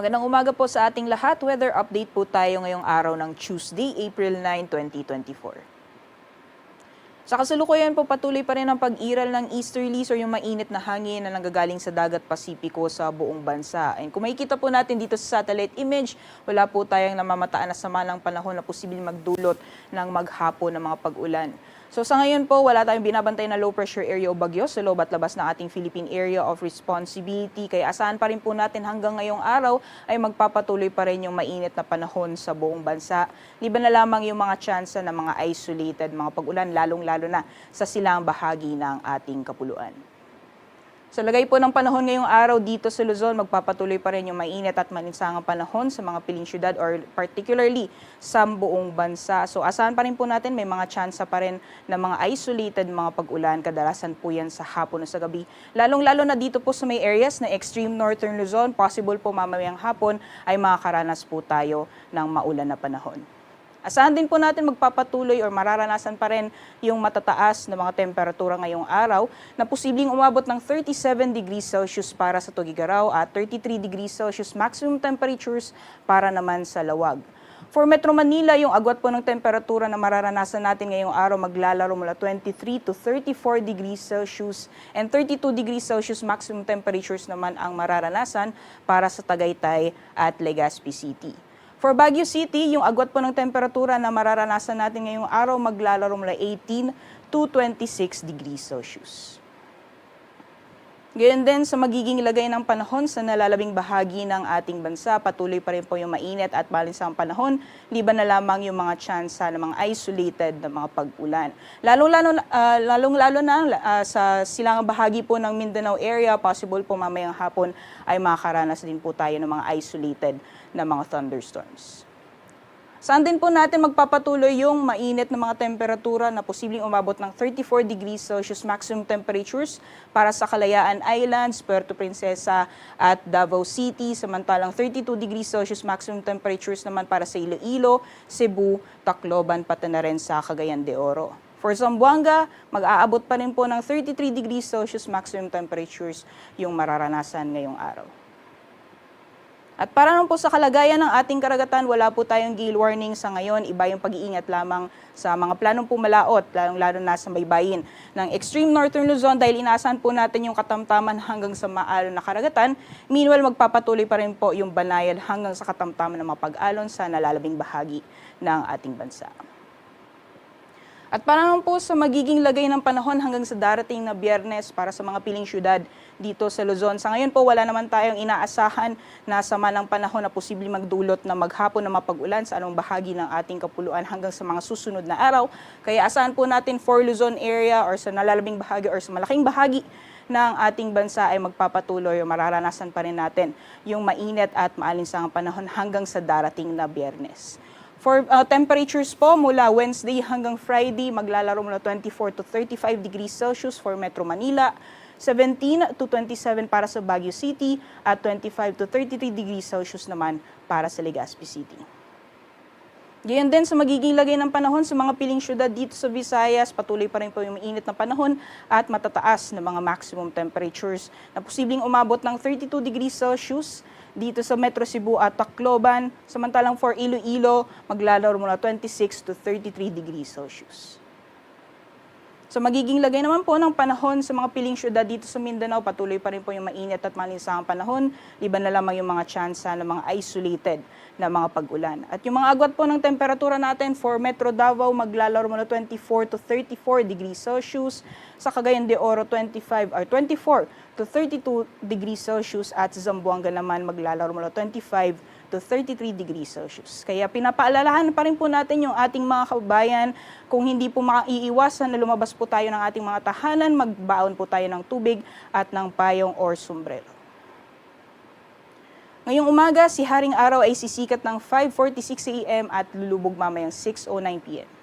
Magandang umaga po sa ating lahat. Weather update po tayo ngayong araw ng Tuesday, April 9, 2024. Sa kasalukuyan po, patuloy pa rin ang pag-iral ng easterlies o yung mainit na hangin na nanggagaling sa dagat Pasipiko sa buong bansa. And kung makikita po natin dito sa satellite image, wala po tayong namamataan na sama ng panahon na posibleng magdulot ng maghapon ng mga pag-ulan. So sa ngayon po, wala tayong binabantay na low pressure area o bagyo sa loob at labas ng ating Philippine Area of Responsibility. Kaya asahan pa rin po natin hanggang ngayong araw ay magpapatuloy pa rin yung mainit na panahon sa buong bansa. Liban na lamang yung mga tsansa ng mga isolated mga pag-ulan, lalong-lalo na sa silang bahagi ng ating kapuluan. Sa lagay po ng panahon ngayong araw dito sa Luzon, magpapatuloy pa rin yung mainit at malinsangang panahon sa mga piling syudad or particularly sa buong bansa. So asahan pa rin po natin may mga tsansa pa rin na mga isolated mga pag-ulan. Kadalasan po yan sa hapon o sa gabi. Lalong-lalo na dito po sa may areas na extreme northern Luzon, possible po mamayang hapon ay makakaranas po tayo ng maulan na panahon. Asahan din po natin magpapatuloy o mararanasan pa rin yung matataas na mga temperatura ngayong araw na posibleng umabot ng 37 degrees Celsius para sa Tugigaraw at 33 degrees Celsius maximum temperatures para naman sa Lawag. For Metro Manila, yung agwat po ng temperatura na mararanasan natin ngayong araw maglalaro mula 23 to 34 degrees Celsius and 32 degrees Celsius maximum temperatures naman ang mararanasan para sa Tagaytay at Legazpi City. For Baguio City, yung agwat po ng temperatura na mararanasan natin ngayong araw maglalaro mula 18 to 26 degrees Celsius. Gayon din sa magiging lagay ng panahon sa nalalabing bahagi ng ating bansa, patuloy pa rin po yung mainit at malinsang panahon, liban na lamang yung mga tsansa ng mga isolated na mga pag-ulan. Lalong-lalo na sa silangang bahagi po ng Mindanao area, possible po mamayang hapon ay makakaranas din po tayo ng mga isolated na mga thunderstorms. Saan din po natin magpapatuloy yung mainit na mga temperatura na posibleng umabot ng 34 degrees Celsius maximum temperatures para sa Kalayaan Islands, Puerto Princesa at Davao City, samantalang 32 degrees Celsius maximum temperatures naman para sa Iloilo, Cebu, Tacloban, pati na rin sa Cagayan de Oro. For Zamboanga, mag-aabot pa rin po ng 33 degrees Celsius maximum temperatures yung mararanasan ngayong araw. At para naman po sa kalagayan ng ating karagatan, wala po tayong gale warning sa ngayon. Iba yung pag-iingat lamang sa mga planong pumalaot, lalong-lalo na sa baybayin ng extreme northern Luzon dahil inaasahan po natin yung katamtaman hanggang sa maalon na karagatan. Meanwhile, magpapatuloy pa rin po yung banayad hanggang sa katamtaman ng mga pag-alon sa nalalabing bahagi ng ating bansa. At para naman po sa magiging lagay ng panahon hanggang sa darating na Biyernes para sa mga piling syudad dito sa Luzon. Sa ngayon po, wala naman tayong inaasahan na sama ng panahon na posibleng magdulot na maghapon na mapag-ulan sa anong bahagi ng ating kapuluan hanggang sa mga susunod na araw. Kaya asahan po natin for Luzon area or sa nalalabing bahagi or sa malaking bahagi ng ating bansa ay magpapatuloy o mararanasan pa rin natin yung mainit at maalinsangang panahon hanggang sa darating na Biyernes. For temperatures po, mula Wednesday hanggang Friday, maglalaro mula 24 to 35 degrees Celsius for Metro Manila, 17 to 27 para sa Baguio City, at 25 to 33 degrees Celsius naman para sa Legazpi City. Gayon din sa magiging lagay ng panahon sa mga piling syudad dito sa Visayas, patuloy pa rin po yung mainit na panahon at matataas na mga maximum temperatures na posibleng umabot ng 32 degrees Celsius dito sa Metro Cebu at Tacloban, samantalang for Iloilo, maglalaro mula 26 to 33 degrees Celsius. So magiging lagay naman po ng panahon sa mga piling syudad dito sa Mindanao, patuloy pa rin po yung mainit at malinsangang panahon, liban na lamang yung mga tsansa ng mga isolated na mga pag-ulan. At yung mga agwat po ng temperatura natin for Metro Davao, maglalaro mula 24 to 34 degrees Celsius, sa Cagayan de Oro 24 to 32 degrees Celsius at sa Zamboanga naman maglalaro mula 25 to 33 degrees Celsius. Kaya pinapaalalahan pa rin po natin yung ating mga kababayan kung hindi po maiiwasan na lumabas po tayo ng ating mga tahanan, magbaon po tayo ng tubig at ng payong or sombrero. Ngayong umaga, si Haring Araw ay sisikat ng 5:46 AM at lulubog mamayang 6:09 PM.